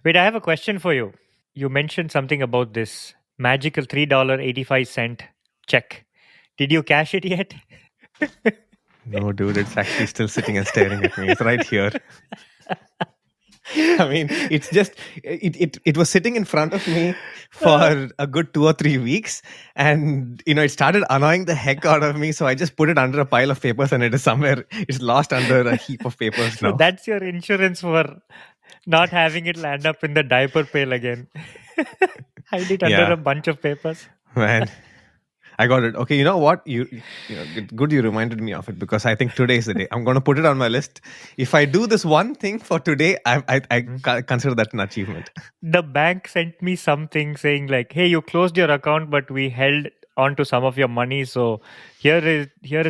Wait, I have a question for you. You mentioned something about this magical $3.85 check. Did you cash it yet? No, dude, it's actually still sitting and staring at me. It's right here. I mean, it's just it was sitting in front of me for a good 2 or 3 weeks, and it started annoying the heck out of me. So I just put it under a pile of papers, and it is somewhere. It's lost under a heap of papers So now. that's your insurance for not having it land up in the diaper pail again. Hide it under Yeah, a bunch of papers. man. I got it. Okay, you know what? Good you reminded me of it because I think today is the day. I'm going to put it on my list. If I do this one thing for today, I consider that an achievement. The bank sent me something saying like, "Hey, you closed your account, but we held on to some of your money. So here is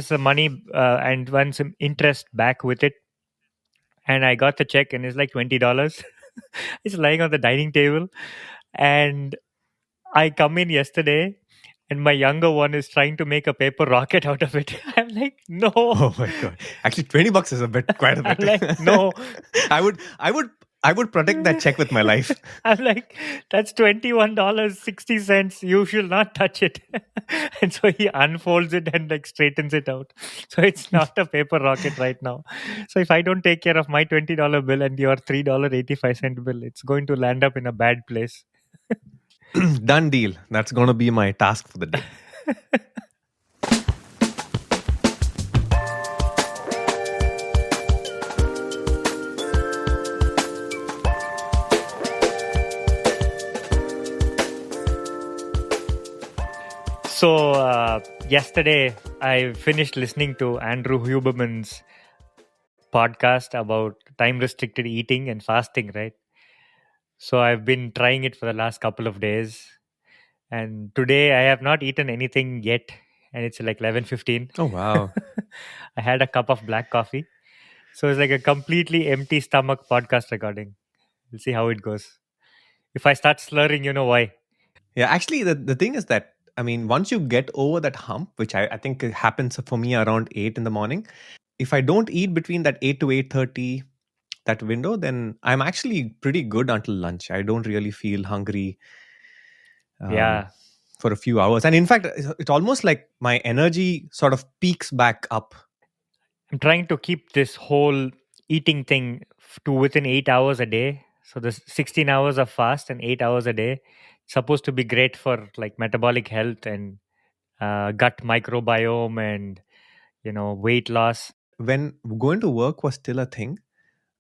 the money and want some interest back with it." And I got the check, and it's like $20. It's lying on the dining table, and I come in yesterday. And my younger one is trying to make a paper rocket out of it. I'm like, no. Oh my god! Actually, $20 is a bit, quite a I'm bit. like, no. I would protect that check with my life. I'm like, that's $21.60. You should not touch it. And so he unfolds it and like straightens it out. So it's not a paper rocket right now. So if I don't take care of my $20 bill and your $3.85 bill, it's going to land up in a bad place. Done deal. That's going to be my task for the day. So yesterday I finished listening to Andrew Huberman's podcast about time restricted eating and fasting, right? So I've been trying it for the last couple of days. And today I have not eaten anything yet. And it's like 11:15. Oh wow! I had a cup of black coffee. So it's like a completely empty stomach podcast recording. We'll see how it goes. If I start slurring, you know why. Yeah, actually, the thing is that I mean, once you get over that hump, which I think it happens for me around 8 in the morning. If I don't eat between that 8 to 8:30, that window, then I'm actually pretty good until lunch. I don't really feel hungry um, Yeah. for a few hours. And in fact, it's almost like my energy sort of peaks back up. I'm trying to keep this whole eating thing to within 8 hours a day. So the 16 hours of fast and 8 hours a day. It's supposed to be great for like metabolic health and gut microbiome and weight loss. When going to work was still a thing,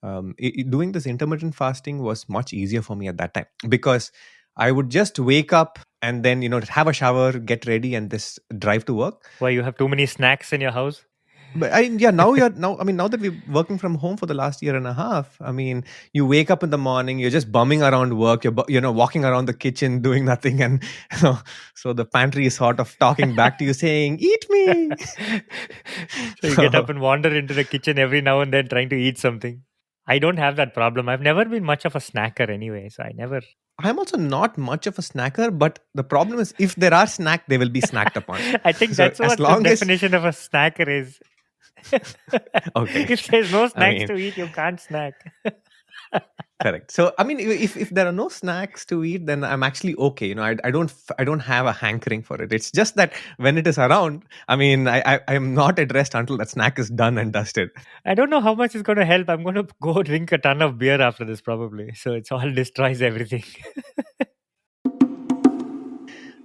doing this intermittent fasting was much easier for me at that time because I would just wake up and then have a shower, get ready, and this drive to work. Why, you have too many snacks in your house? But now that we're working from home for the last year and a half, I mean, you wake up in the morning, you're just bumming around work, you're walking around the kitchen doing nothing, and so the pantry is sort of talking back to you saying, "Eat me." So you get up and wander into the kitchen every now and then trying to eat something. I don't have that problem. I've never been much of a snacker anyway, so I never. I'm also not much of a snacker, but the problem is if there are snack, they will be snacked upon. I think So that's as what the long as definition of a snacker is. okay, If there's no I snacks mean, to eat, you can't snack. correct. So I mean, if there are no snacks to eat, then I'm actually okay. I don't have a hankering for it. It's just that when it is around, I mean, I'm not at rest until that snack is done and dusted. I don't know how much it's going to help. I'm going to go drink a ton of beer after this, probably. So it's all destroys everything.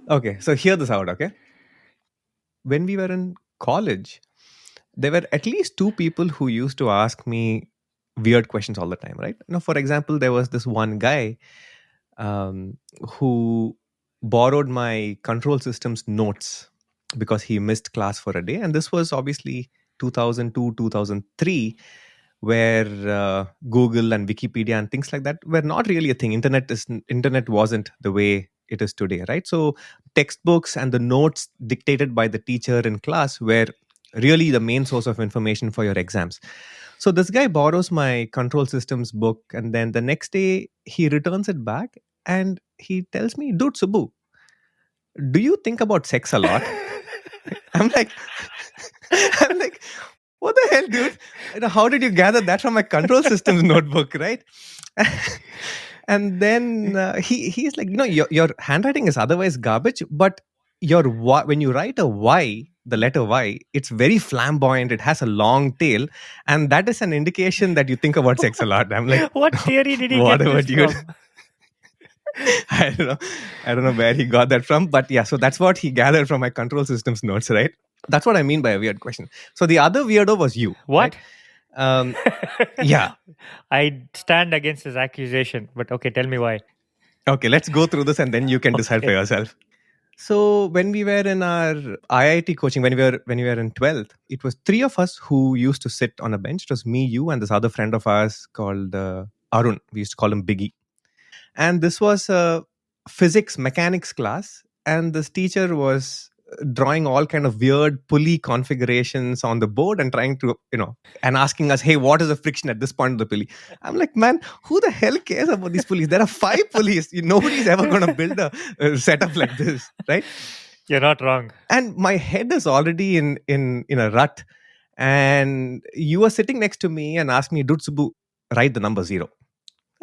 Okay, so hear this out. Okay, when we were in college, there were at least two people who used to ask me weird questions all the time. Right? For example, there was this one guy who borrowed my control system's notes because he missed class for a day. And this was obviously 2002, 2003, where Google and Wikipedia and things like that were not really a thing. Internet wasn't the way it is today, right? So textbooks and the notes dictated by the teacher in class were really the main source of information for your exams. So this guy borrows my control systems book, and then the next day he returns it back and he tells me, "Dude, Subu, do you think about sex a lot?" I'm like, I'm like, what the hell, dude? How did you gather that from my control systems notebook, right? And then he's like, your handwriting is otherwise garbage, but when you write a Y, the letter Y, it's very flamboyant. It has a long tail, and that is an indication that you think about sex a lot. I'm like, What theory did he get whatever, this dude. from? I don't know. I don't know where he got that from, but yeah. So that's what he gathered from my control systems notes, right? That's what I mean by a weird question. So the other weirdo was you, right? What? Um, yeah. I stand against his accusation, but okay, tell me why. Okay, let's go through this, and then you can decide for Okay. yourself. So when we were in our IIT coaching, when we were in 12th, it was three of us who used to sit on a bench. It was me, you, and this other friend of ours called Arun. We used to call him Biggie. And this was a physics mechanics class, and this teacher was drawing all kind of weird pulley configurations on the board and trying to, and asking us, hey, what is the friction at this point of the pulley? I'm like, man, who the hell cares about these pulleys? There are 5 pulleys. Nobody's ever going to build a setup like this, right? You're not wrong. And my head is already in a rut, and you were sitting next to me and asked me, dude, Subu, write the number 0.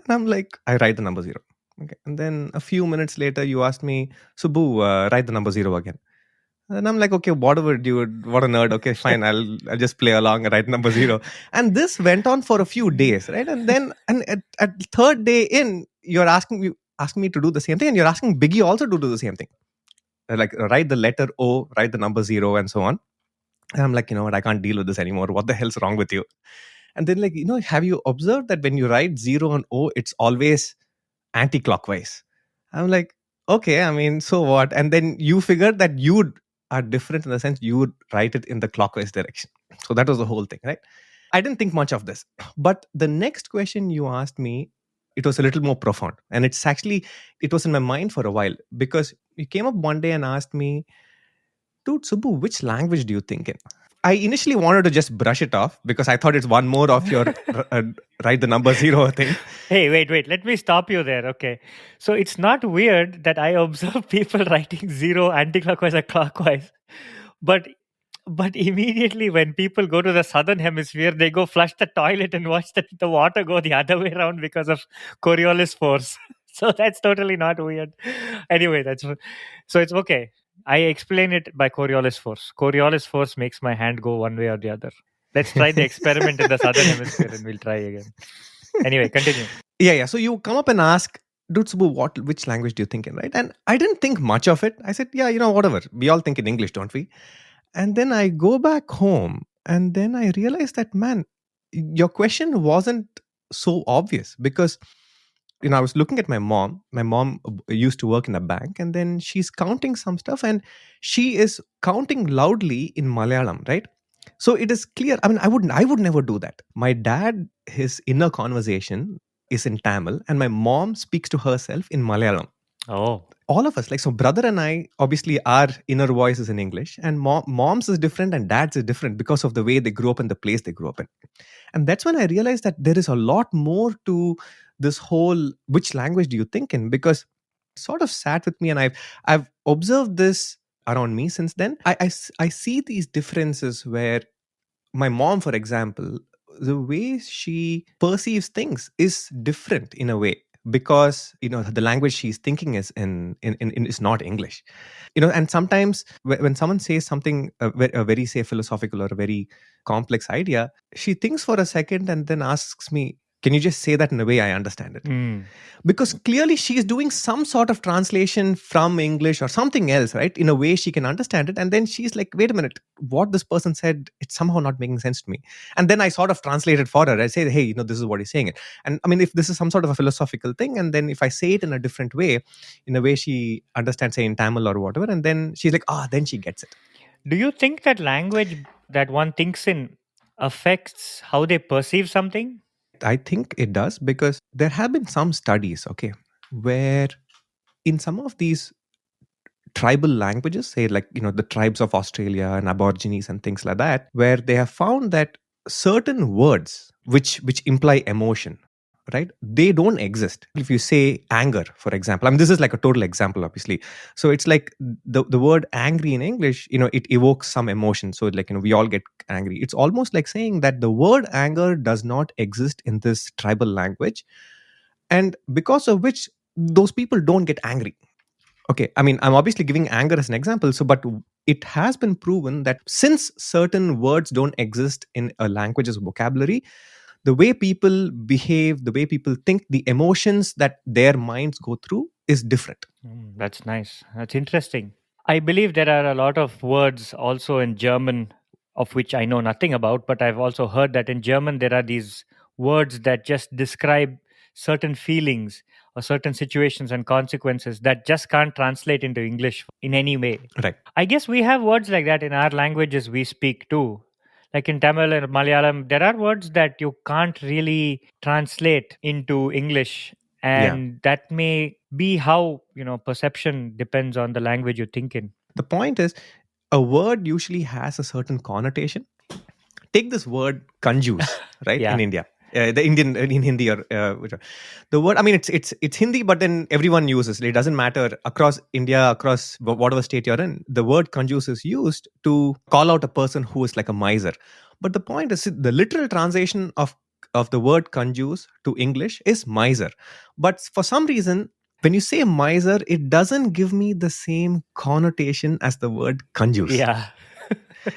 And I'm like, I write the number 0. Okay. And then a few minutes later, you asked me, Subu, write the number 0 again. And I'm like, okay, whatever, dude, what a nerd. Okay, fine, I'll just play along and write number 0. And this went on for a few days, right? And then, and at third day in, you're asking me to do the same thing, and you're asking Biggie also to do the same thing. Like, write the letter O, write the number 0, and so on. And I'm like, you know what, I can't deal with this anymore. What the hell's wrong with you? And then, like, have you observed that when you write 0 and O, it's always anti-clockwise? I'm like, okay, I mean, so what? And then you figured that you are different in the sense you would write it in the clockwise direction. So that was the whole thing, right? I didn't think much of this. But the next question you asked me, it was a little more profound. And it was in my mind for a while, because you came up one day and asked me, dude, Subu, which language do you think in? I initially wanted to just brush it off because I thought it's one more of your write the number 0 thing. Hey, wait. Let me stop you there. Okay. So it's not weird that I observe people writing 0 anti-clockwise or clockwise. But immediately when people go to the southern hemisphere, they go flush the toilet and watch the water go the other way around because of Coriolis force. So that's totally not weird. Anyway, so it's okay. I explain it by Coriolis force. Coriolis force makes my hand go one way or the other. Let's try the experiment in the southern hemisphere and we'll try again. Anyway, continue. Yeah. So you come up and ask, dude, Subu, which language do you think in, right? And I didn't think much of it. I said, yeah, whatever. We all think in English, don't we? And then I go back home, and then I realized that, man, your question wasn't so obvious, because I was looking at my mom. My mom used to work in a bank, and then she's counting some stuff, and she is counting loudly in Malayalam, right? So it is clear. I mean, I would never do that. My dad, his inner conversation is in Tamil, and my mom speaks to herself in Malayalam. Oh. All of us, like, so brother and I, obviously our inner voice is in English, and mom's is different and dad's is different because of the way they grew up and the place they grew up in. And that's when I realized that there is a lot more to this whole which language do you think in, because it sort of sat with me, and I've observed this around me since then. I see these differences where my mom, for example, the way she perceives things is different in a way, because the language she's thinking is in is not English. And sometimes when someone says something a very, say, philosophical or a very complex idea, she thinks for a second and then asks me, can you just say that in a way I understand it? Because clearly she is doing some sort of translation from English or something else, right, in a way she can understand it. And then she's like, wait a minute, what this person said, it's somehow not making sense to me. And then I sort of translate it for her. I say, hey, this is what he's saying. And I mean, if this is some sort of a philosophical thing, and then if I say it in a different way, in a way she understands, say, in Tamil or whatever, and then she's like, then she gets it. Do you think that language that one thinks in affects how they perceive something? I think it does, because there have been some studies, okay, where in some of these tribal languages, say, like, the tribes of Australia and Aborigines and things like that, where they have found that certain words which imply emotion, right, they don't exist. If you say anger, for example, I mean, this is like a total example, obviously. So it's like the word angry in English, it evokes some emotion. So, like, we all get angry. It's almost like saying that the word anger does not exist in this tribal language, and because of which those people don't get angry. Okay, I mean, I'm obviously giving anger as an example. So, but it has been proven that since certain words don't exist in a language's vocabulary, the way people behave, the way people think, the emotions that their minds go through is different. That's nice. That's interesting. I believe there are a lot of words also in German of which I know nothing about, but I've also heard that in German there are these words that just describe certain feelings or certain situations and consequences that just can't translate into English in any way. Right. I guess we have words like that in our languages we speak too. Like in Tamil and Malayalam, there are words that you can't really translate into English, Yeah. and that may be how perception depends on the language you think in. The point is, a word usually has a certain connotation. Take this word conjuice, right? In Yeah, India, the Indian in Hindi, or the word. I mean, it's Hindi, but then everyone uses it. It doesn't matter across India, across whatever state you're in. The word conjuice is used to call out a person who is like a miser. But the point is, the literal translation of the word conjuice to English is miser. But for some reason, when you say miser, it doesn't give me the same connotation as the word conjuice. yeah.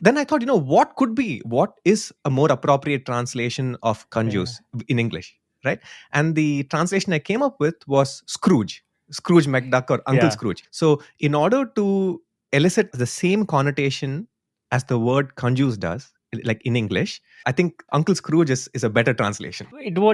Then I thought, what is a more appropriate translation of Yeah, conjuice in English, right? And the translation I came up with was Scrooge McDuck, or Uncle yeah. Scrooge. So, in order to elicit the same connotation as the word conjuice does, like in English, I think Uncle Scrooge is a better translation.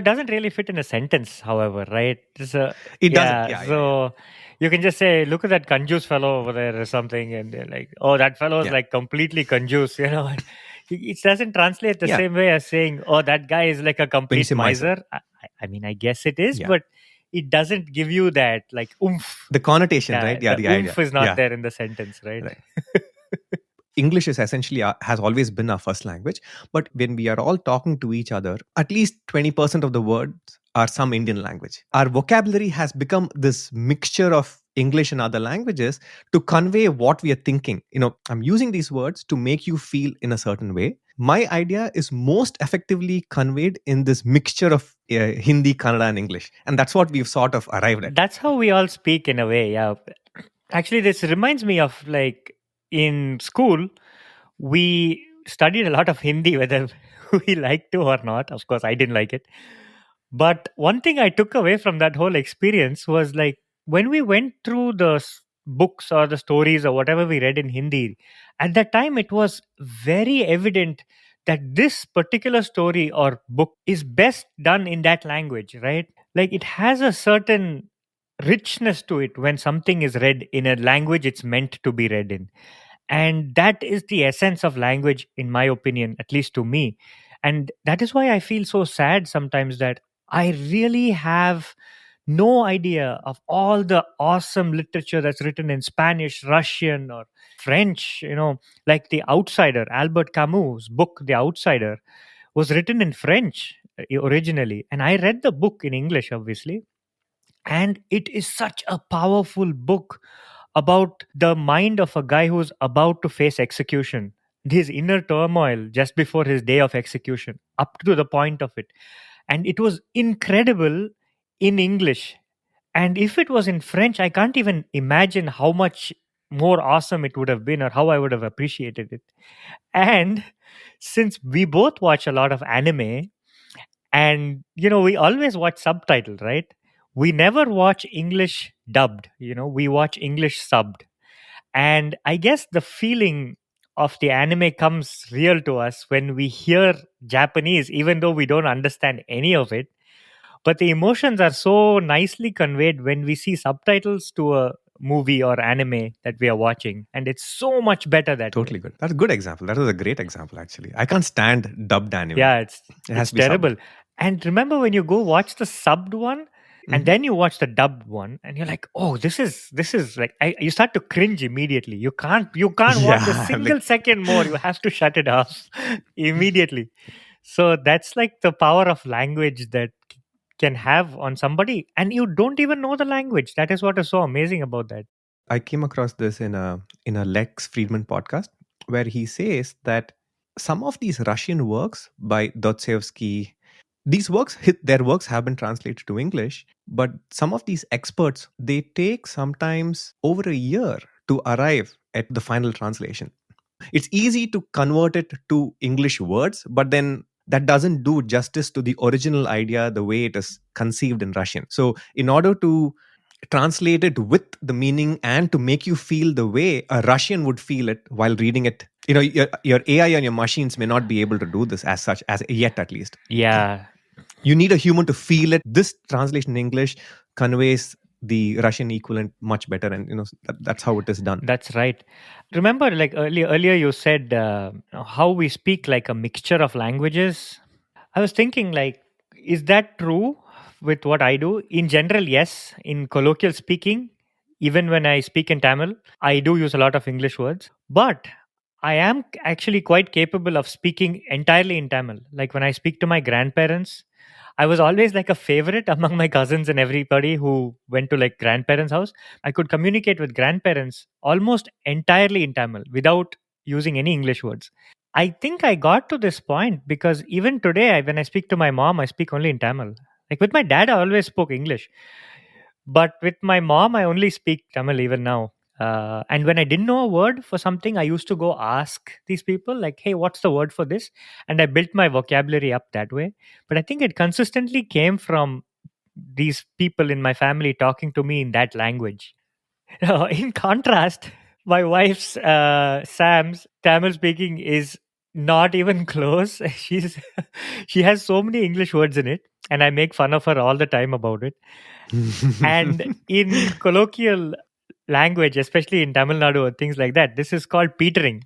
Doesn't really fit in a sentence, however, right? So, It doesn't. yeah, Yeah, yeah, yeah. so you can just say, look at that conjuice fellow over there or something, and they're like, oh, that fellow is Yeah, like completely conjuice. It doesn't translate the yeah. same way as saying, oh, that guy is like a When you complete say miser, miser. I mean, I guess it is, yeah, but it doesn't give you that like oomph. the connotation, Yeah, right? Yeah, the the idea. oomph is not Yeah, there in the sentence, right? right. English is essentially has always been our first language. But when we are all talking to each other, at least 20% of the words are some Indian language. Our vocabulary has become this mixture of English and other languages to convey what we are thinking. I'm using these words to make you feel in a certain way. My idea is most effectively conveyed in this mixture of Hindi, Kannada, and English. And that's what we've sort of arrived at. That's how we all speak in a way. Yeah. Actually, this reminds me of like in school, we studied a lot of Hindi, whether we liked to or not. Of course, I didn't like it. But one thing I took away from that whole experience was like when we went through the books or the stories or whatever we read in Hindi, at that time it was very evident that this particular story or book is best done in that language, right? Like it has a certain richness to it when something is read in a language it's meant to be read in. And that is the essence of language, in my opinion, at least to me. And that is why I feel so sad sometimes that I really have no idea of all the awesome literature that's written in Spanish, Russian, or French. Like The Outsider, Albert Camus' book, The Outsider, was written in French originally. And I read the book in English, obviously. And it is such a powerful book about the mind of a guy who's about to face execution, his inner turmoil just before his day of execution, up to the point of it. And it was incredible in English. And if it was in French, I can't even imagine how much more awesome it would have been or how I would have appreciated it. And since we both watch a lot of anime, and we always watch subtitled, right? We never watch English dubbed, we watch English subbed. And I guess the feeling of the anime comes real to us when we hear Japanese, even though we don't understand any of it. But the emotions are so nicely conveyed when we see subtitles to a movie or anime that we are watching. And it's so much better that way. Totally good. That's a good example. That was a great example, actually. I can't stand dubbed anime. Yeah, It has it's to be subbed. terrible. And remember when you go watch the subbed one and Mhm. then you watch the dubbed one and you're like, oh, this is like you start to cringe immediately. You can't watch a Yeah, single like second more. You have to shut it off immediately. So that's like the power of language that can have on somebody, and you don't even know the language. That is what is so amazing about that. I came across this in a Lex Friedman podcast where he says that some of these Russian works by Dostoevsky, their works have been translated to English, but some of these experts, they take sometimes over a year to arrive at the final translation. It's easy to convert it to English words, but then that doesn't do justice to the original idea the way it is conceived in Russian. So in order to translate it with the meaning and to make you feel the way a Russian would feel it while reading it, your AI and your machines may not be able to do this as such, as yet at least. Yeah, You need a human to feel it. This translation in English conveys the Russian equivalent much better, and that's how it is done. that's right. Remember, like earlier you said how we speak like a mixture of languages. I was thinking, like, is that true with what I do? In general, yes. In colloquial speaking, even when I speak in Tamil, I do use a lot of English words. But I am actually quite capable of speaking entirely in Tamil. Like when I speak to my grandparents, I was always like a favorite among my cousins and everybody who went to like grandparents' house. I could communicate with grandparents almost entirely in Tamil without using any English words. I think I got to this point because even today, when I speak to my mom, I speak only in Tamil. Like with my dad, I always spoke English, but with my mom, I only speak Tamil even now. And when I didn't know a word for something, I used to go ask these people, like, hey, what's the word for this? And I built my vocabulary up that way. But I think it consistently came from these people in my family talking to me in that language. In contrast, my wife's Sam's Tamil speaking is not even close. She has so many English words in it, and I make fun of her all the time about it. And in colloquial language, especially in Tamil Nadu or things like that, this is called petering.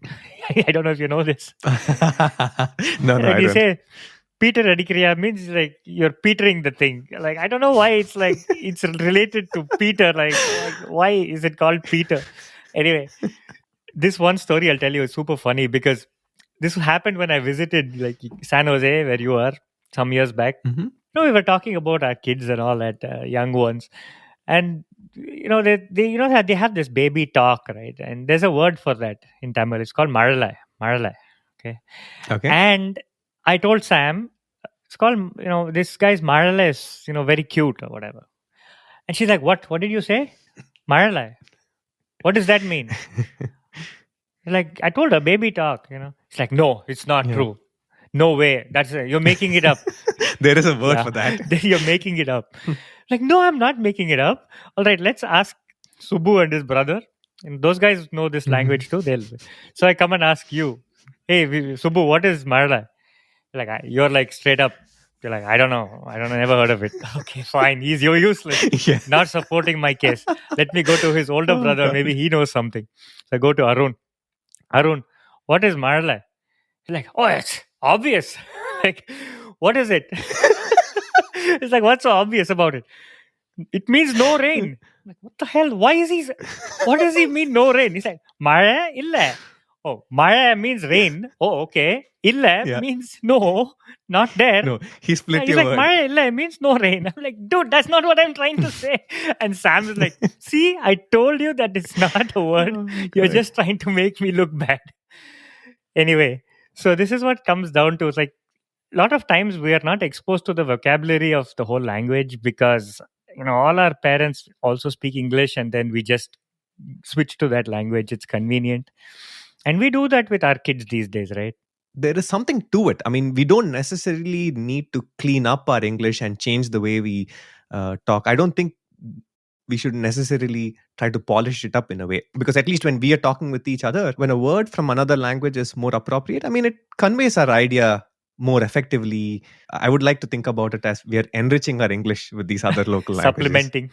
I don't know if you know this. No, When I you don't. say Peter Adikriya means like you're petering the thing. Like I don't know why it's like it's related to Peter. Like why is it called Peter? Anyway, this one story I'll tell you is super funny because this happened when I visited like San Jose, where you are, some years back. Mhm. We were talking about our kids and all that, young ones, and they they have this baby talk, right? And there's a word for that in Tamil. It's called maralai. Maralai. Okay. Okay. And I told Sam, it's called, this guy's Marala is, very cute or whatever. And she's like, what did you say? Marala. What does that mean? Like, I told her, baby talk. It's like, no, it's not Yeah. true. No way. You're making it up. There is a word Yeah. for that. You're making it up. Like, no, I'm not making it up. All right, let's ask Subu and his brother. And those guys know this Mhm. language too. So I come and ask you, hey, Subu, what is Marala? Like you're like straight up. You're like, I don't know. Never heard of it. Okay, fine. You're useless. Yeah. Not supporting my case. Let me go to his older Oh brother. God. Maybe he knows something. So I go to Arun. Arun, what is Marla? He's like, oh, it's obvious. Like, what is it? It's like, what's so obvious about it? It means no rain. I'm like, what the hell? What does he mean no rain? He's like, Mara illa. Oh, Mara means rain. Oh, okay. Illa Yeah. means no, not there. No, he split He's your like, word. Mara illa means no rain. I'm like, dude, that's not what I'm trying to say. And Sam is like, see, I told you that it's not a word. Oh my You're God. just trying to make me look bad. Anyway, so this is what comes down to. It's like a lot of times we are not exposed to the vocabulary of the whole language because all our parents also speak English and then we just switch to that language. It's convenient, and we do that with our kids these days, right? There is something to it. I mean, we don't necessarily need to clean up our English and change the way we talk. I don't think we should necessarily try to polish it up in a way, because at least when we are talking with each other, when a word from another language is more appropriate, I mean, it conveys our idea more effectively. I would like to think about it as we are enriching our English with these other local languages. Supplementing.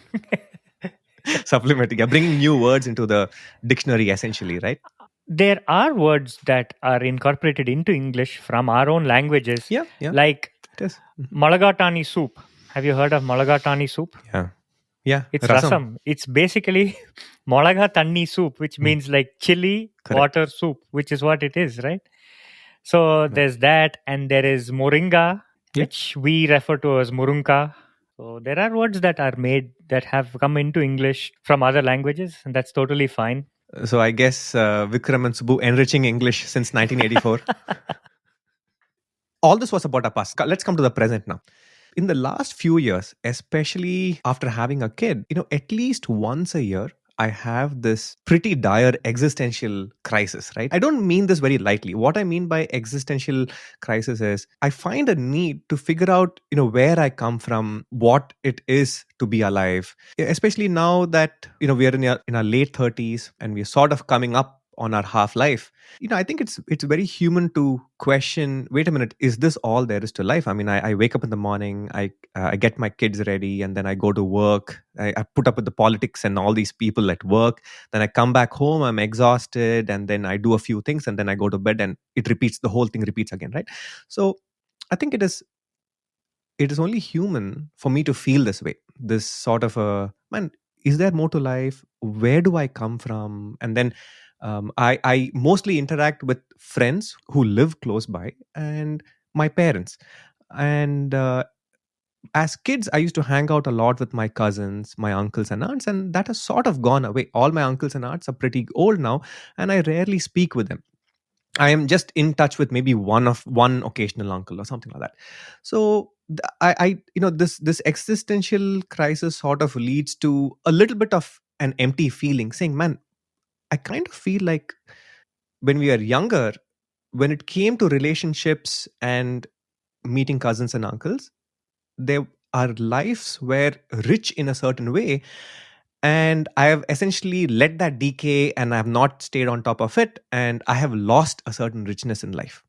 Supplementing, yeah, bringing new words into the dictionary essentially, right? There are words that are incorporated into English from our own languages, Yeah, yeah, like it is. Mhm. Malagatani soup. Have you heard of Malagatani soup? Yeah, yeah, It's rasam. rasam. It's basically Malaga Tanni soup, which Mm, means like chili correct. water soup, which is what it is, right? So Right. there's that, and there is moringa, Yeah. which we refer to as murunka. So there are words that are made that have come into English from other languages, and that's totally fine. So I guess Vikram and Subu enriching English since 1984. All this was about our past. Let's come to the present now. In the last few years, especially after having a kid, at least once a year, I have this pretty dire existential crisis, right? I don't mean this very lightly. What I mean by existential crisis is I find a need to figure out, where I come from, what it is to be alive, especially now that, we are in our late 30s and we're sort of coming up on our half life. I think it's very human to question, wait a minute, is this all there is to life? I mean, I wake up in the morning, I get my kids ready, and then I go to work. I put up with the politics and all these people at work. Then I come back home, I'm exhausted, and then I do a few things, and then I go to bed, and it repeats, the whole thing repeats again, right? So I think it is only human for me to feel this way, this sort of a, man, is there more to life? Where do I come from? And then I mostly interact with friends who live close by and my parents. And as kids, I used to hang out a lot with my cousins, my uncles and aunts, and that has sort of gone away. All my uncles and aunts are pretty old now, and I rarely speak with them. I am just in touch with maybe one occasional uncle or something like that. So this existential crisis sort of leads to a little bit of an empty feeling, saying, "Man, I kind of feel like when we are younger, when it came to relationships and meeting cousins and uncles, there our lives were rich in a certain way, and I have essentially let that decay, and I have not stayed on top of it, and I have lost a certain richness in life.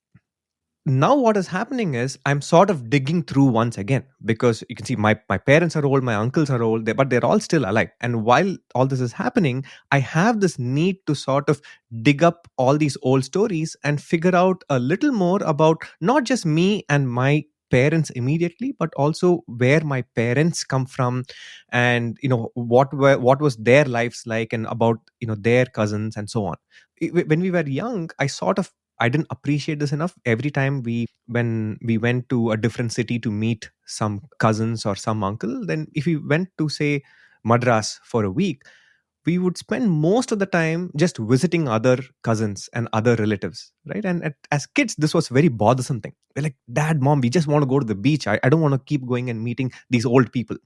Now what is happening is I'm sort of digging through once again, because you can see my parents are old, my uncles are old, but they're all still alive. And while all this is happening, I have this need to sort of dig up all these old stories and figure out a little more about not just me and my parents immediately, but also where my parents come from, and what was their lives like, and about their cousins and so on. When we were young, I didn't appreciate this enough. Every time when we went to a different city to meet some cousins or some uncle, then if we went to, say, Madras for a week, we would spend most of the time just visiting other cousins and other relatives, right? And as kids, this was very bothersome thing. We're like, Dad, Mom, we just want to go to the beach. I don't want to keep going and meeting these old people.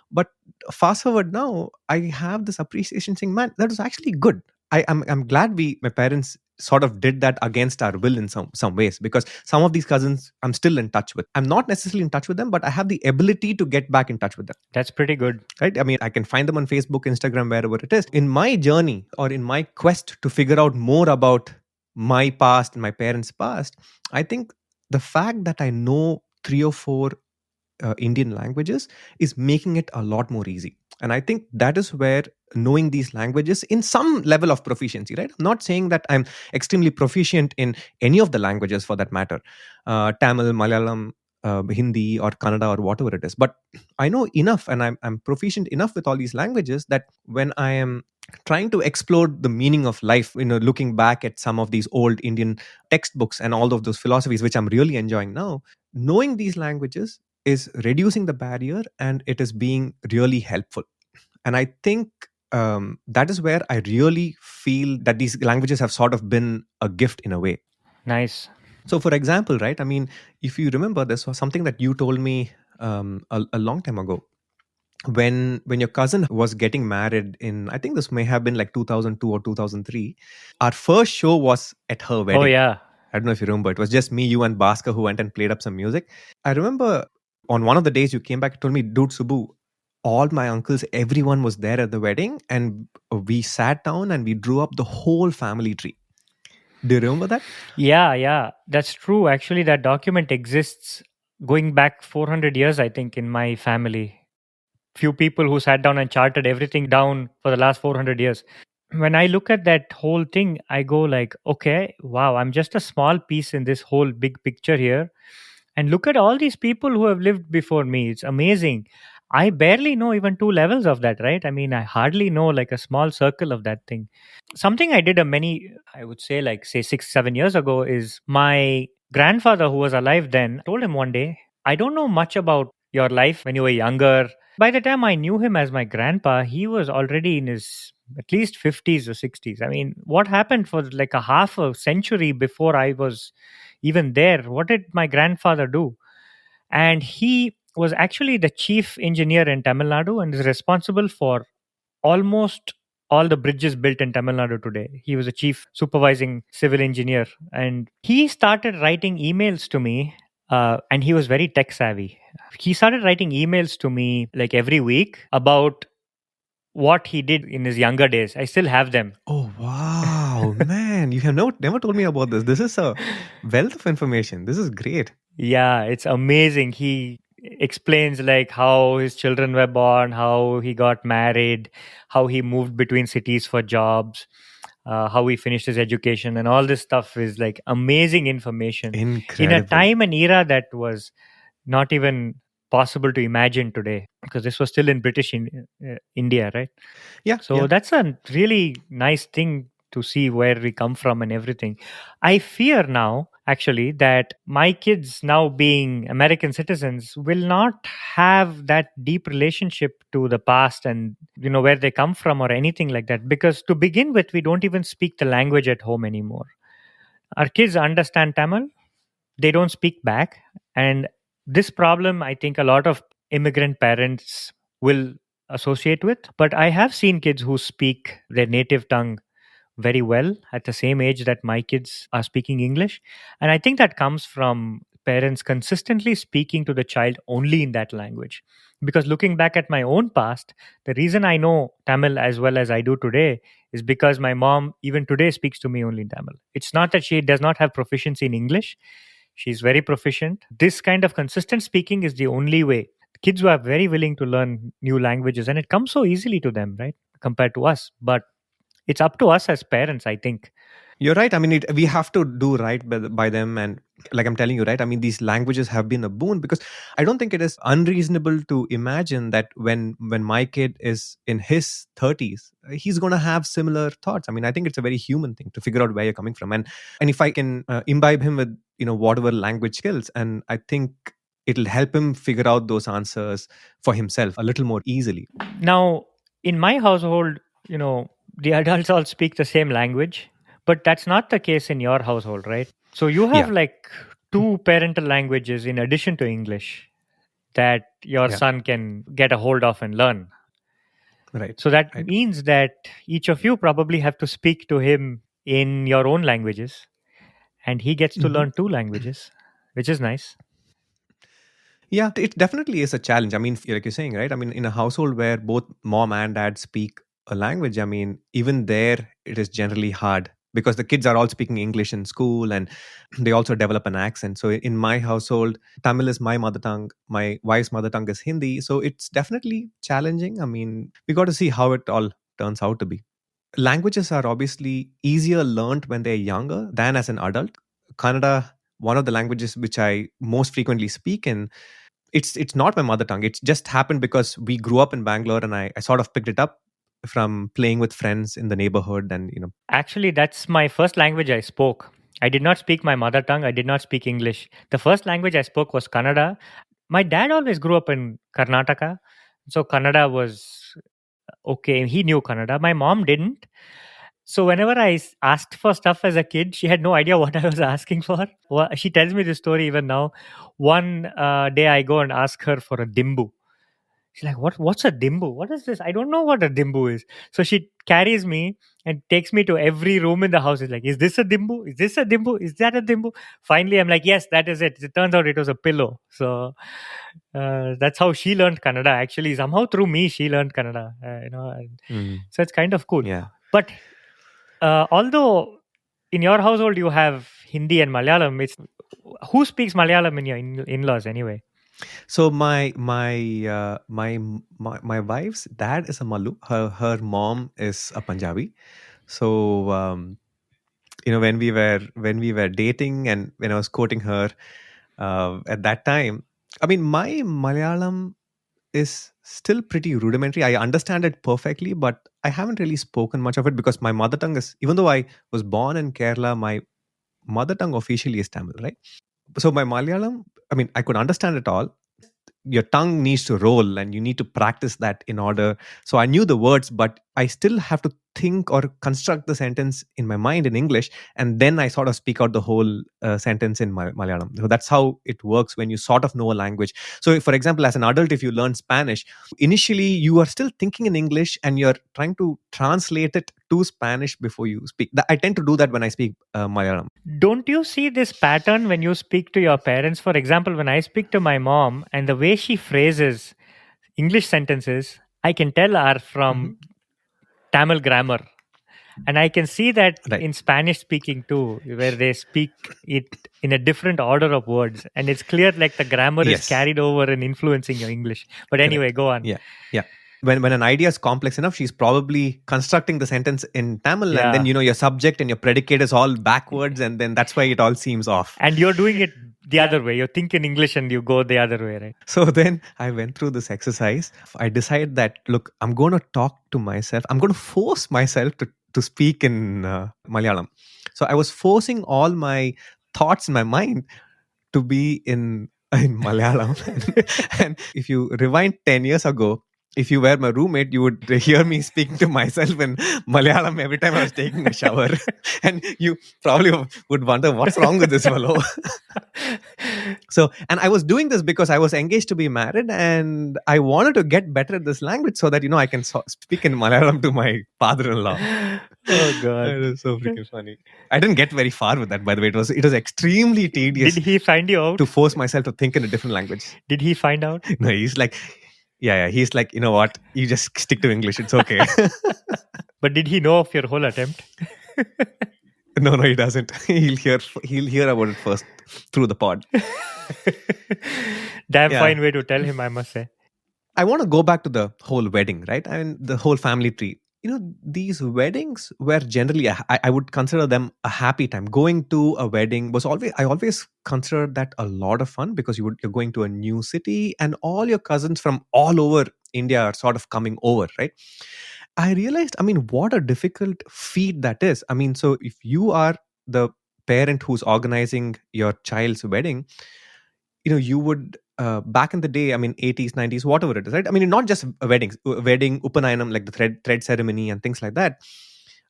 But fast forward now, I have this appreciation, saying, man, that was actually good. I'm glad my parents sort of did that against our will in some ways, because some of these cousins I'm still in touch with. I'm not necessarily in touch with them, but I have the ability to get back in touch with them. That's pretty good. Right? I mean, I can find them on Facebook, Instagram, wherever it is. In my journey, or in my quest to figure out more about my past and my parents' past, I think the fact that I know 3 or 4 Indian languages is making it a lot more easy. And I think that is where knowing these languages in some level of proficiency, right? I'm not saying that I'm extremely proficient in any of the languages for that matter, Tamil, Malayalam, Hindi, or Kannada, or whatever it is. But I know enough, and I'm proficient enough with all these languages, that when I am trying to explore the meaning of life, looking back at some of these old Indian textbooks and all of those philosophies, which I'm really enjoying now, knowing these languages is reducing the barrier, and it is being really helpful. And I think that is where I really feel that these languages have sort of been a gift in a way. Nice. So, for example, right, I mean, if you remember, this was something that you told me a long time ago. When your cousin was getting married in, I think this may have been like 2002 or 2003, our first show was at her wedding. Oh, yeah. I don't know if you remember. It was just me, you, and Bhaskar who went and played up some music. I remember on one of the days you came back and told me, dude, Subu, all my uncles, everyone was there at the wedding, and we sat down and we drew up the whole family tree. Do you remember that? Yeah. That's true. Actually, that document exists going back 400 years, I think, in my family. Few people who sat down and charted everything down for the last 400 years. When I look at that whole thing, I go like, okay, wow, I'm just a small piece in this whole big picture here. And look at all these people who have lived before me. It's amazing. I barely know even 2 levels of that, right? I mean, I hardly know like a small circle of that thing. Something I did I would say, like, say 6, 7 years ago, is my grandfather, who was alive then, told him one day, I don't know much about your life when you were younger. By the time I knew him as my grandpa, he was already in his at least 50s or 60s. I mean, what happened for like a half a century before I was even there, what did my grandfather do? And he was actually the chief engineer in Tamil Nadu and is responsible for almost all the bridges built in Tamil Nadu today. He was a chief supervising civil engineer, and he started writing emails to me. And he was very tech savvy. He started writing emails to me like every week about what he did in his younger days. I still have them. Oh wow, man! You have never told me about this. This is a wealth of information. This is great. Yeah, it's amazing. He explains like how his children were born, how he got married, how he moved between cities for jobs, how he finished his education, and all this stuff is like amazing information in a Incredible. time and era that was not even possible to imagine today, because this was still in India, right? Yeah, So yeah. that's a really nice thing to see where we come from and everything. I fear now, actually, that my kids, now being American citizens, will not have that deep relationship to the past and, where they come from or anything like that. Because to begin with, we don't even speak the language at home anymore. Our kids understand Tamil, they don't speak back. And this problem, I think a lot of immigrant parents will associate with. But I have seen kids who speak their native tongue very well at the same age that my kids are speaking English. And I think that comes from parents consistently speaking to the child only in that language. Because looking back at my own past, the reason I know Tamil as well as I do today is because my mom, even today, speaks to me only in Tamil. It's not that she does not have proficiency in English, she's very proficient. This kind of consistent speaking is the only way. Kids who are very willing to learn new languages, and it comes so easily to them, right? Compared to us. But it's up to us as parents, I think. You're right. I mean, we have to do right by them. And like I'm telling you, right? I mean, these languages have been a boon because I don't think it is unreasonable to imagine that when my kid is in his 30s, he's going to have similar thoughts. I mean, I think it's a very human thing to figure out where you're coming from. And if I can imbibe him with, whatever language skills, and I think it'll help him figure out those answers for himself a little more easily. Now, in my household, the adults all speak the same language, but that's not the case in your household, right? So you have Yeah. like two parental languages in addition to English that your Yeah. son can get a hold of and learn. Right. So that Right. means that each of you probably have to speak to him in your own languages, and he gets to Mhm. learn two languages, which is nice. Yeah, it definitely is a challenge. I mean, like you're saying, right? I mean, in a household where both mom and dad speak a language, I mean, even there, it is generally hard because the kids are all speaking English in school and they also develop an accent. So in my household, Tamil is my mother tongue. My wife's mother tongue is Hindi. So it's definitely challenging. I mean, we got to see how it all turns out to be. Languages are obviously easier learned when they're younger than as an adult. Kannada, one of the languages which I most frequently speak in, it's not my mother tongue. It's just happened because we grew up in Bangalore and I sort of picked it up from playing with friends in the neighborhood and Actually, that's my first language I spoke. I did not speak my mother tongue. I did not speak English. The first language I spoke was Kannada. My dad always grew up in Karnataka. So Kannada was okay. He knew Kannada. My mom didn't. So whenever asked for stuff as a kid, she had no idea what I was asking for. She tells me this story even now. One day I go and ask her for a dimbu. She's like, What's a dimbu? What is this? I don't know what a dimbu is." So she carries me and takes me to every room in the house. Is like, "Is this a dimbu? Is this a dimbu? Is that a dimbu?" Finally, I'm like, "Yes, that is it." It turns out it was a pillow. So that's how she learned Kannada. Actually, somehow through me, she learned Kannada. Mm, So it's kind of cool. yeah. But although in your household you have Hindi and Malayalam, it's who speaks Malayalam in your in-laws anyway? So my wife's dad is a Malu. Her mom is a Punjabi. So when we were dating and when I was quoting her at that time, I mean my Malayalam is still pretty rudimentary. I understand it perfectly, but I haven't really spoken much of it because my mother tongue is, even though I was born in Kerala, my mother tongue officially is Tamil, right? So my Malayalam, I mean, I could understand it all. Your tongue needs to roll and you need to practice that in order. So I knew the words, but I still have to think or construct the sentence in my mind in English, and then I sort of speak out the whole sentence in Malayalam. So that's how it works when you sort of know a language. So, for example, as an adult, if you learn Spanish, initially you are still thinking in English and you're trying to translate it to Spanish before you speak. I tend to do that when I speak Malayalam. Don't you see this pattern when you speak to your parents? For example, when I speak to my mom and the way she phrases English sentences, I can tell are Mhm. from Tamil grammar. And I can see that Right. in Spanish speaking too, where they speak it in a different order of words. And it's clear like the grammar is Yes. carried over and influencing your English. But anyway, Correct. go on. Yeah. Yeah. When an idea is complex enough, she's probably constructing the sentence in Tamil, and then Yeah. your subject and your predicate is all backwards, and then that's why it all seems off. And you're doing it the other way. You think in English and you go the other way, right? So then I went through this exercise. I decided that, look, I'm going to talk to myself. I'm going to force myself to speak in Malayalam. So I was forcing all my thoughts in my mind to be in Malayalam. And if you rewind 10 years ago, if you were my roommate, you would hear me speaking to myself in Malayalam every time I was taking a shower. And you probably would wonder, what's wrong with this fellow? So, and I was doing this because I was engaged to be married and I wanted to get better at this language so that, I can speak in Malayalam to my father in law. Oh God. It is so freaking funny. I didn't get very far with that, by the way. It was extremely tedious Did he find you out? to force myself to think in a different language. Did he find out? No, he's like, yeah, he's like, you know what? You just stick to English. It's okay. But did he know of your whole attempt? No, he doesn't. He'll hear about it first through the pod. Damn Yeah. fine way to tell him, I must say. I want to go back to the whole wedding, right? I mean, the whole family tree. These weddings were generally, I would consider them a happy time. Going to a wedding I always considered that a lot of fun because you're going to a new city and all your cousins from all over India are sort of coming over, right? I realized, I mean, what a difficult feat that is. I mean, so if you are the parent who's organizing your child's wedding, you would back in the day, I mean 80s 90s, whatever it is, right? I mean, not just wedding upanayanam, like the thread ceremony and things like that.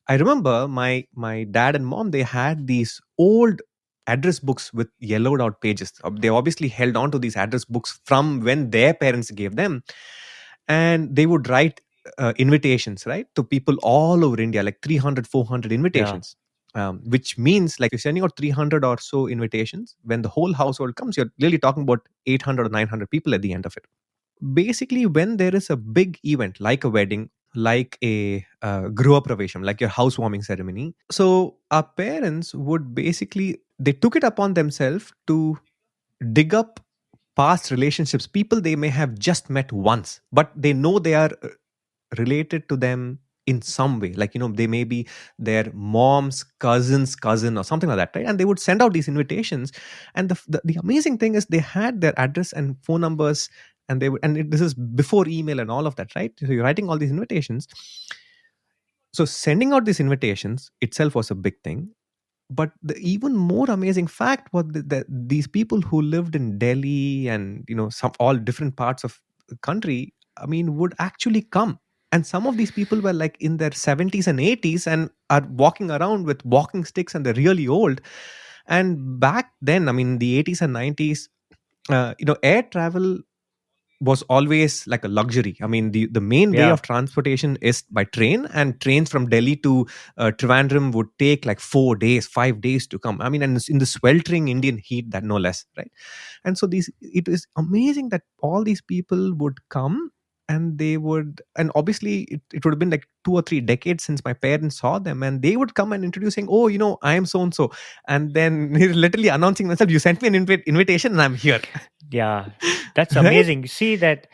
I remember my dad and mom, they had these old address books with yellowed out pages. They obviously held on to these address books from when their parents gave them, and they would write invitations, right, to people all over India, like 300 400 invitations. Which means, like, you're sending out 300 or so invitations. When the whole household comes, you're really talking about 800 or 900 people at the end of it. Basically, when there is a big event like a wedding, like a Griha Pravesham, like your housewarming ceremony, so our parents would basically, they took it upon themselves to dig up past relationships, people they may have just met once, but they know they are related to them in some way, like, they may be their mom's cousin's cousin or something like that, right? And they would send out these invitations, and the amazing thing is they had their address and phone numbers, and this is before email and all of that, right? So you're writing all these invitations. So sending out these invitations itself was a big thing, but the even more amazing fact was that these people who lived in Delhi and, some all different parts of the country, I mean, would actually come. And some of these people were like in their 70s and 80s and are walking around with walking sticks, and they're really old. And back then, I mean, the 80s and 90s, air travel was always like a luxury. I mean, the main way Yeah. of transportation is by train, and trains from Delhi to Trivandrum would take like 4 days, 5 days to come. I mean, and it's in the sweltering Indian heat, that no less, right? And so it is amazing that all these people would come, and they would, and obviously it would have been like 2 or 3 decades since my parents saw them, and they would come and introducing, oh, I am so and so, and then literally announcing themselves, you sent me an invitation and I'm here. Yeah. That's Right? amazing. See that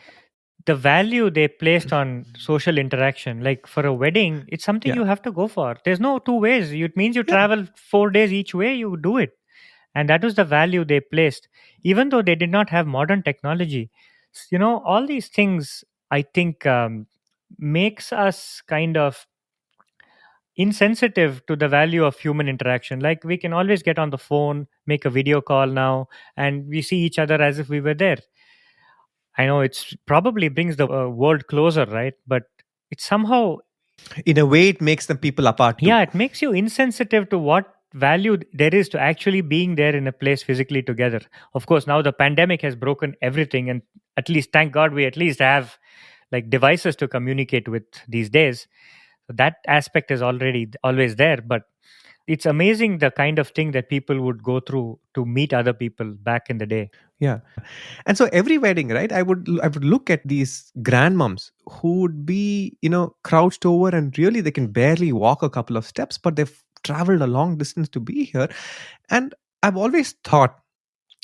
the value they placed on social interaction, like for a wedding, it's something Yeah. you have to go for. There's no two ways. It means you Yeah. travel 4 days each way, you do it. And that was the value they placed, even though they did not have modern technology. All these things, I think, makes us kind of insensitive to the value of human interaction. Like, we can always get on the phone, make a video call now, and we see each other as if we were there. I know it's probably brings the world closer, right? But it somehow In a way, it makes them people apart too. Yeah, it makes you insensitive to what value there is to actually being there in a place physically together. Of course, now the pandemic has broken everything, and at least, thank God, we at least have like devices to communicate with these days. So that aspect is already always there, but it's amazing the kind of thing that people would go through to meet other people back in the day. Yeah. And so every wedding, right, I would look at these grandmoms who would be, crouched over, and really they can barely walk a couple of steps, but they've traveled a long distance to be here. And I've always thought,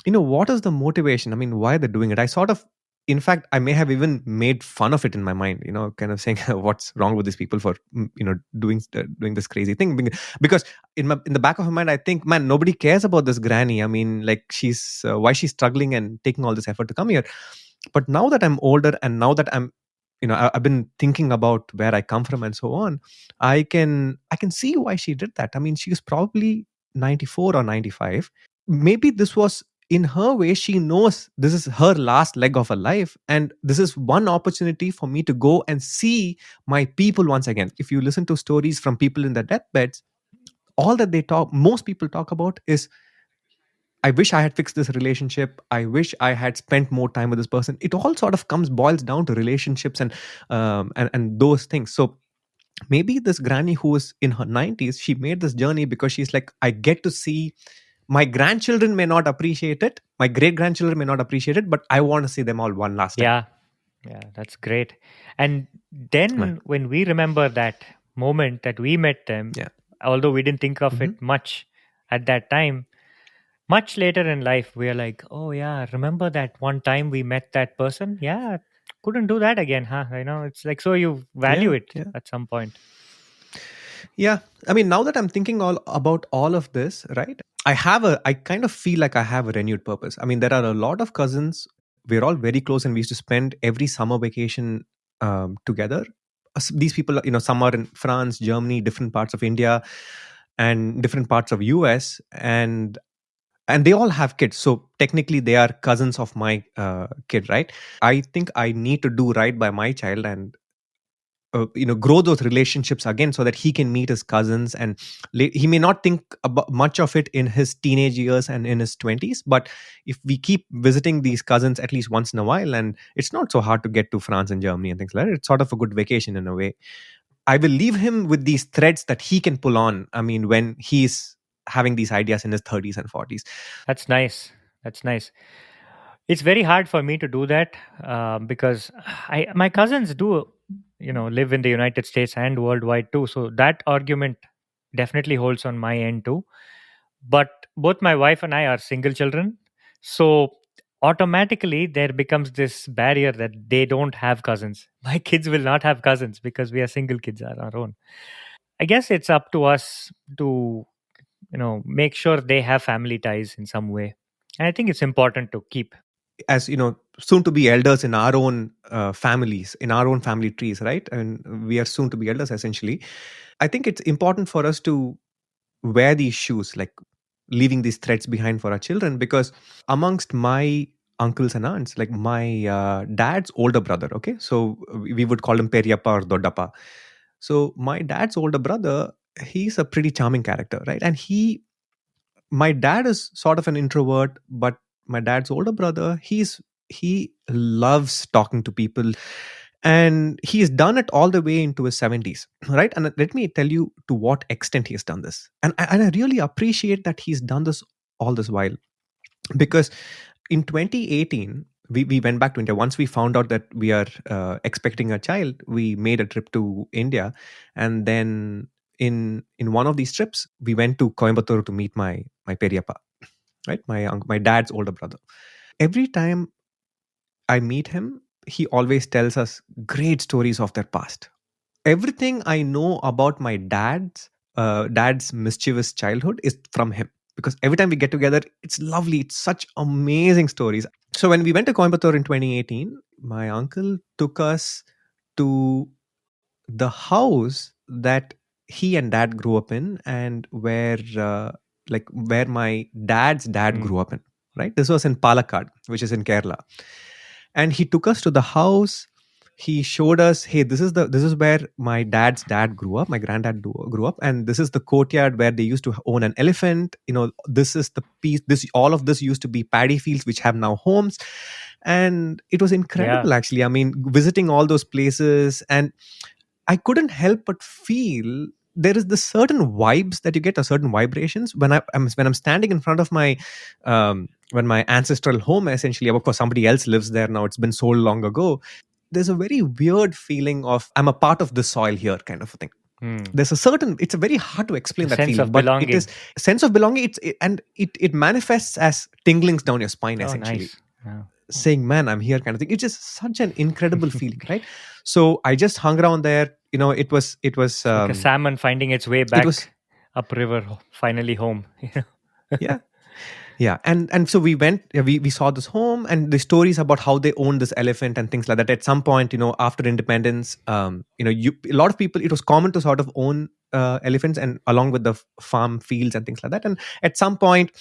what is the motivation? I mean, why they're doing it? I sort of, in fact, I may have even made fun of it in my mind, kind of saying, what's wrong with these people for, doing this crazy thing? Because in the back of my mind, I think, man, nobody cares about this granny. I mean, like, she's why she's struggling and taking all this effort to come here. But now that I'm older, and now that I'm, I've been thinking about where I come from and so on, I can see why she did that. I mean, she was probably 94 or 95. Maybe this was, in her way, she knows this is her last leg of her life, and this is one opportunity for me to go and see my people once again. If you listen to stories from people in their deathbeds, all that most people talk about is, I wish I had fixed this relationship. I wish I had spent more time with this person. It all sort of boils down to relationships, and those things. So maybe this granny who is in her 90s, she made this journey because she's like, I get to see my grandchildren may not appreciate it, my great grandchildren may not appreciate it, but I want to see them all one last time. Yeah, yeah, that's great. And Right. then when we remember that moment that we met them, Yeah. although we didn't think of Hmm. it much at that time, much later in life, we're like, oh, yeah, remember that one time we met that person? Yeah, couldn't do that again, huh? It's like, so you value Yeah. it Yeah. at some point. Yeah. I mean, now that I'm thinking all about all of this, right? I kind of feel like I have a renewed purpose. I mean, there are a lot of cousins. We're all very close, and we used to spend every summer vacation together. These people, some are in France, Germany, different parts of India, and different parts of US, and they all have kids. So technically, they are cousins of my kid, right? I think I need to do right by my child, and grow those relationships again, so that he can meet his cousins. And he may not think about much of it in his teenage years and in his 20s, but if we keep visiting these cousins at least once in a while, and it's not so hard to get to France and Germany and things like that, it's sort of a good vacation in a way. I will leave him with these threads that he can pull on, I mean, when he's having these ideas in his 30s and 40s. That's nice. That's nice. It's very hard for me to do that because my cousins do, live in the United States and worldwide too. So that argument definitely holds on my end too. But both my wife and I are single children. So automatically there becomes this barrier that they don't have cousins. My kids will not have cousins because we are single kids on our own. I guess it's up to us to, make sure they have family ties in some way. And I think it's important to keep. As soon to be elders in our own families, in our own family trees, right? And we are soon to be elders, essentially. I think it's important for us to wear these shoes, like leaving these threads behind for our children, because amongst my uncles and aunts, like my dad's older brother, okay, so we would call him Periappa or Dodappa. So my dad's older brother, he's a pretty charming character, right? And my dad is sort of an introvert, but my dad's older brother, he loves talking to people, and he's done it all the way into his 70s, right? And let me tell you to what extent he's done this. And I really appreciate that he's done this all this while, because in 2018, we went back to India. Once we found out that we are expecting a child, we made a trip to India. And then in one of these trips, we went to Coimbatore to meet my Periappa, right? My dad's older brother. Every time I meet him, he always tells us great stories of their past. Everything I know about my dad's mischievous childhood is from him, because every time we get together, it's lovely. It's such amazing stories. So when we went to Coimbatore in 2018, my uncle took us to the house that he and dad grew up in, and where my dad's dad Mm. grew up in, right? This was in Palakkad, which is in Kerala. And he took us to the house. he showed us, hey, this is where my dad's dad grew up, my grew up, and this is the courtyard where they used to own an elephant. This is the piece, this all of this used to be paddy fields which have now homes. And it was Yeah. incredible, actually. I mean, visiting all those places, and I couldn't help but feel there is this certain vibes that you get, or certain vibrations when I'm standing in front of my when my ancestral home, essentially. Of course, somebody else lives there now. It's been sold long ago. There's a very weird feeling of I'm a part of the soil here, kind of a thing. There's a certain, it's a very hard to explain A that sense feeling, of but it belonging. is a sense of belonging. It manifests as tinglings down your spine, Oh, essentially. nice. Yeah. Saying, man, I'm here, kind of thing. It's just such an incredible feeling, right? So I just hung around there. It was It's like a salmon finding its way it was back upriver, finally home. yeah. Yeah, and so we went. We saw this home, and the stories about how they owned this elephant and things like that. At some point, after independence, a lot of people, it was common to sort of own elephants, and along with the farm fields and things like that. And at some point,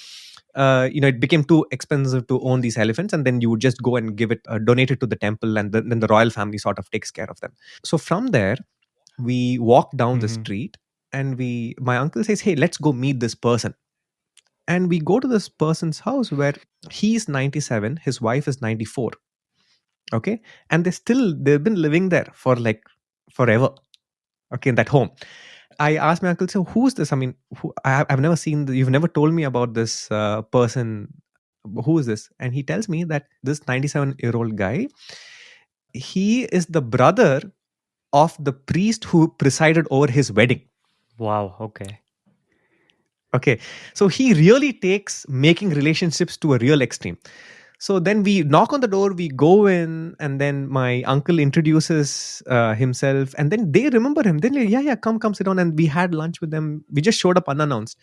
it became too expensive to own these elephants, and then you would just go and give it, donate it to the temple, and then the royal family sort of takes care of them. So from there, we walked down the Mhm. street, and my uncle says, "Hey, let's go meet this person." And we go to this person's house where he's 97, his wife is 94. Okay. And they've been living there for like forever. Okay. In that home. I asked my uncle, so who's this? I mean, I've never seen, you've never told me about this person. Who is this? And he tells me that this 97-year-old guy, he is the brother of the priest who presided over his wedding. Wow. Okay. Okay. So he really takes making relationships to a real extreme. So then we knock on the door, we go in, and then my uncle introduces himself, and then they remember him. Then, yeah, come, sit down. And we had lunch with them. We just showed up unannounced.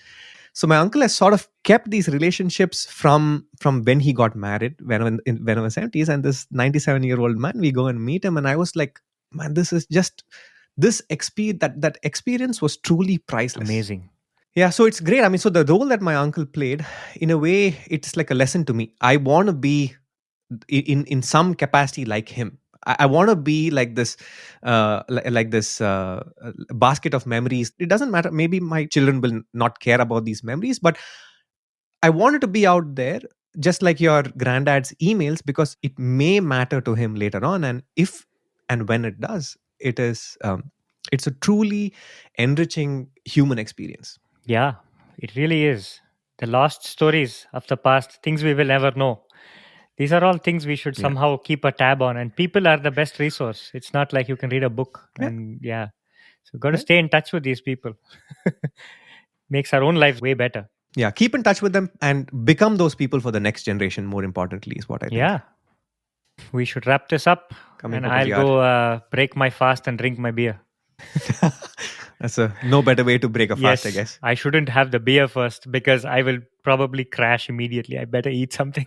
So my uncle has sort of kept these relationships from when he got married, when I was 70s, and this 97-year-old man, we go and meet him, and I was like, man, this is just this experience. That experience was truly priceless. Amazing. Yeah, so it's great. I mean, so the role that my uncle played, in a way, it's like a lesson to me. I want to be in some capacity like him. I want to be like this, like this basket of memories. It doesn't matter. Maybe my children will not care about these memories, but I wanted to be out there, just like your granddad's emails, because it may matter to him later on. And if and when it does, it's a truly enriching human experience. Yeah, it really is. The lost stories of the past, things we will never know. These are all things we should Yeah. somehow keep a tab on. And people are the best resource. It's not like you can read a book. Yeah. And yeah. So got to Yeah. stay in touch with these people. Makes our own lives way better. Yeah, keep in touch with them and become those people for the next generation, more importantly, is what I think. Yeah. We should wrap this up. Coming And up I'll with go break my fast and drink my beer. That's no better way to break a fast, I Yes, guess. I shouldn't have the beer first because I will probably crash immediately. I better eat something.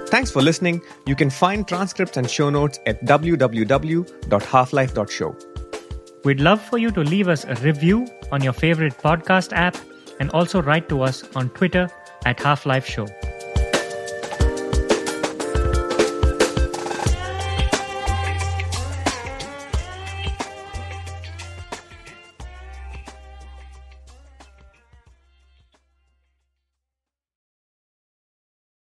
Thanks for listening. You can find transcripts and show notes at www.halflife.show. We'd love for you to leave us a review on your favorite podcast app and also write to us on Twitter at Half Life Show.